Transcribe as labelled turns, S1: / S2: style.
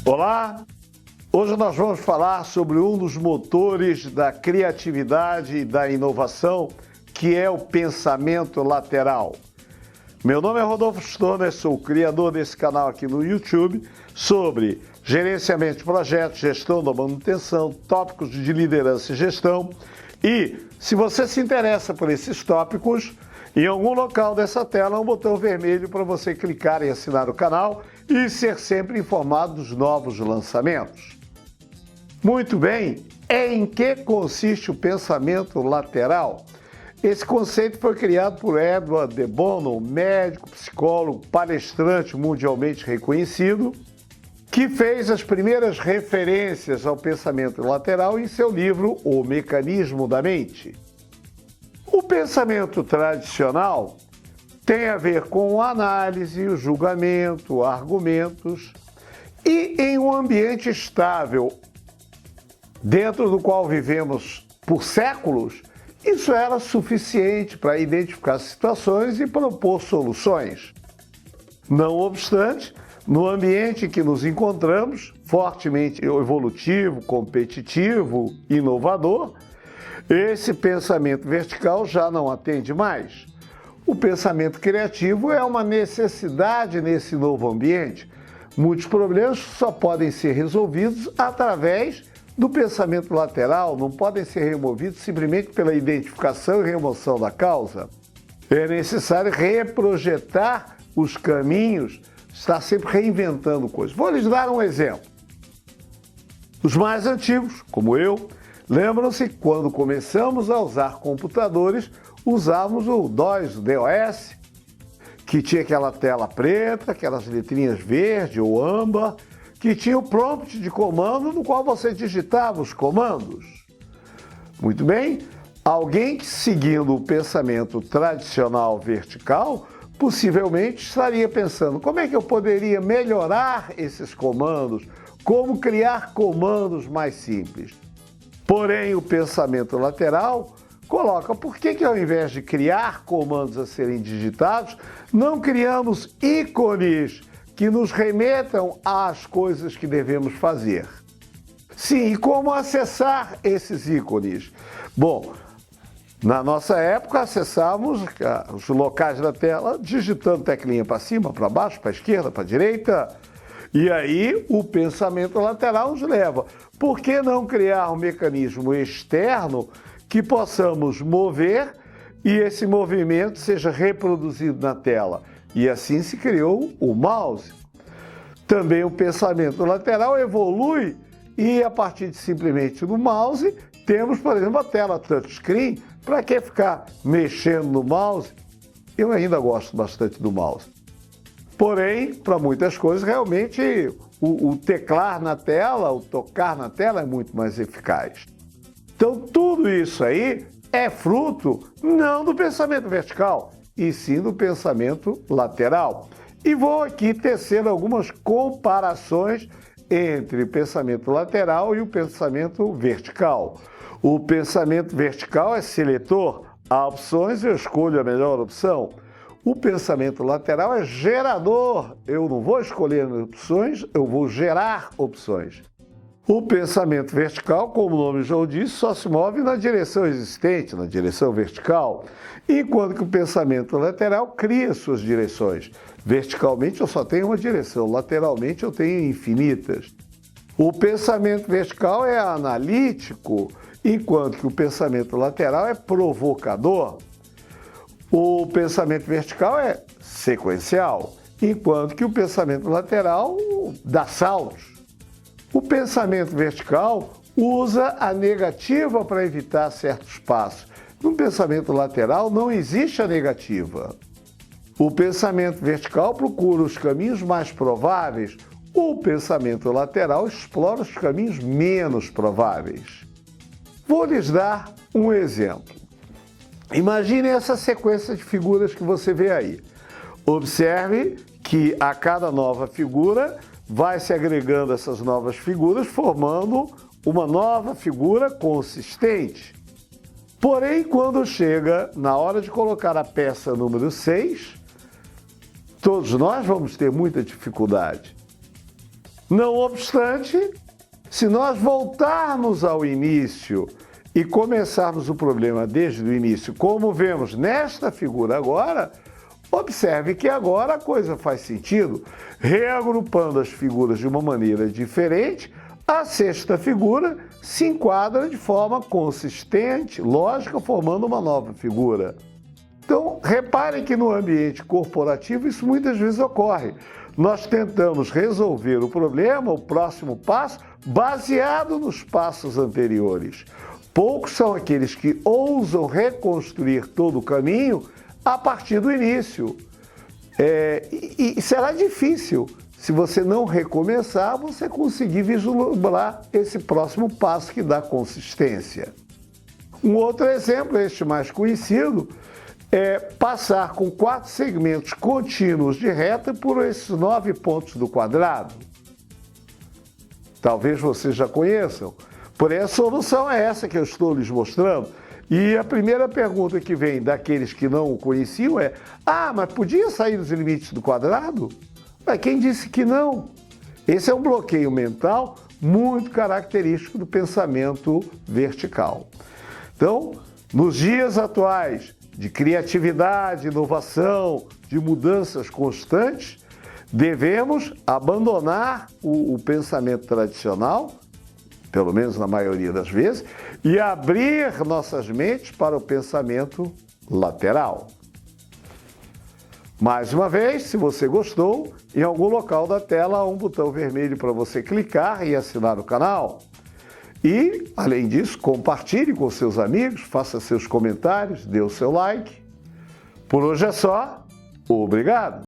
S1: Olá! Hoje nós vamos falar sobre um dos motores da criatividade e da inovação, que é o pensamento lateral. Meu nome é Rodolfo Stoner, sou o criador desse canal aqui no YouTube sobre gerenciamento de projetos, gestão da manutenção, tópicos de liderança e gestão. E se você se interessa por esses tópicos, em algum local dessa tela há um botão vermelho para você clicar em assinar o canal e ser sempre informado dos novos lançamentos. Muito bem, em que consiste o pensamento lateral? Esse conceito foi criado por Edward de Bono, médico, psicólogo, palestrante mundialmente reconhecido, que fez as primeiras referências ao pensamento lateral em seu livro O Mecanismo da Mente. O pensamento tradicional tem a ver com a análise, o julgamento, argumentos, e em um ambiente estável, dentro do qual vivemos por séculos, isso era suficiente para identificar situações e propor soluções. Não obstante, no ambiente em que nos encontramos, fortemente evolutivo, competitivo, inovador, esse pensamento vertical já não atende mais. O pensamento criativo é uma necessidade nesse novo ambiente. Muitos problemas só podem ser resolvidos através do pensamento lateral, não podem ser removidos simplesmente pela identificação e remoção da causa. É necessário reprojetar os caminhos, estar sempre reinventando coisas. Vou lhes dar um exemplo. Os mais antigos, como eu, lembram-se que quando começamos a usar computadores, usávamos o DOS, que tinha aquela tela preta, aquelas letrinhas verde ou âmbar, que tinha o prompt de comando no qual você digitava os comandos. Muito bem, alguém que seguindo o pensamento tradicional vertical, possivelmente estaria pensando como é que eu poderia melhorar esses comandos, como criar comandos mais simples. Porém, o pensamento lateral coloca por que ao invés de criar comandos a serem digitados, não criamos ícones que nos remetam às coisas que devemos fazer. Sim, e como acessar esses ícones? Bom, na nossa época acessávamos os locais da tela digitando teclinha para cima, para baixo, para esquerda, para direita. E aí o pensamento lateral nos leva. Por que não criar um mecanismo externo que possamos mover e esse movimento seja reproduzido na tela? E assim se criou o mouse. Também o pensamento lateral evolui e a partir de simplesmente do mouse temos, por exemplo, a tela touchscreen. Para que ficar mexendo no mouse? Eu ainda gosto bastante do mouse. Porém, para muitas coisas, realmente o teclar na tela, o tocar na tela é muito mais eficaz. Então, tudo isso aí é fruto não do pensamento vertical, e sim do pensamento lateral. E vou aqui tecer algumas comparações entre o pensamento lateral e o pensamento vertical. O pensamento vertical é seletor, há opções, eu escolho a melhor opção. O pensamento lateral é gerador, eu não vou escolher opções, eu vou gerar opções. O pensamento vertical, como o nome já o diz, só se move na direção existente, na direção vertical, enquanto que o pensamento lateral cria suas direções. Verticalmente eu só tenho uma direção, lateralmente eu tenho infinitas. O pensamento vertical é analítico, enquanto que o pensamento lateral é provocador. O pensamento vertical é sequencial, enquanto que o pensamento lateral dá saltos. O pensamento vertical usa a negativa para evitar certos passos. No pensamento lateral não existe a negativa. O pensamento vertical procura os caminhos mais prováveis. O pensamento lateral explora os caminhos menos prováveis. Vou lhes dar um exemplo. Imagine essa sequência de figuras que você vê aí. Observe que a cada nova figura vai se agregando essas novas figuras, formando uma nova figura consistente. Porém, quando chega na hora de colocar a peça número 6, Todos nós vamos ter muita dificuldade. Não obstante, se nós voltarmos ao início e começarmos o problema desde o início, como vemos nesta figura agora, observe que agora a coisa faz sentido. Reagrupando as figuras de uma maneira diferente, a sexta figura se enquadra de forma consistente, lógica, formando uma nova figura. Então, reparem que no ambiente corporativo isso muitas vezes ocorre. Nós tentamos resolver o problema, o próximo passo, baseado nos passos anteriores. Poucos são aqueles que ousam reconstruir todo o caminho a partir do início. E será difícil, se você não recomeçar, você conseguir vislumbrar esse próximo passo que dá consistência. Um outro exemplo, este mais conhecido, é passar com 4 segmentos contínuos de reta por esses 9 pontos do quadrado. Talvez vocês já conheçam. Porém, a solução é essa que eu estou lhes mostrando. E a primeira pergunta que vem daqueles que não o conheciam é: mas podia sair dos limites do quadrado? Mas quem disse que não? Esse é um bloqueio mental muito característico do pensamento vertical. Então, nos dias atuais de criatividade, inovação, de mudanças constantes, devemos abandonar o pensamento tradicional, pelo menos na maioria das vezes, e abrir nossas mentes para o pensamento lateral. Mais uma vez, se você gostou, em algum local da tela há um botão vermelho para você clicar e assinar o canal. E, além disso, compartilhe com seus amigos, faça seus comentários, dê o seu like. Por hoje é só. Obrigado!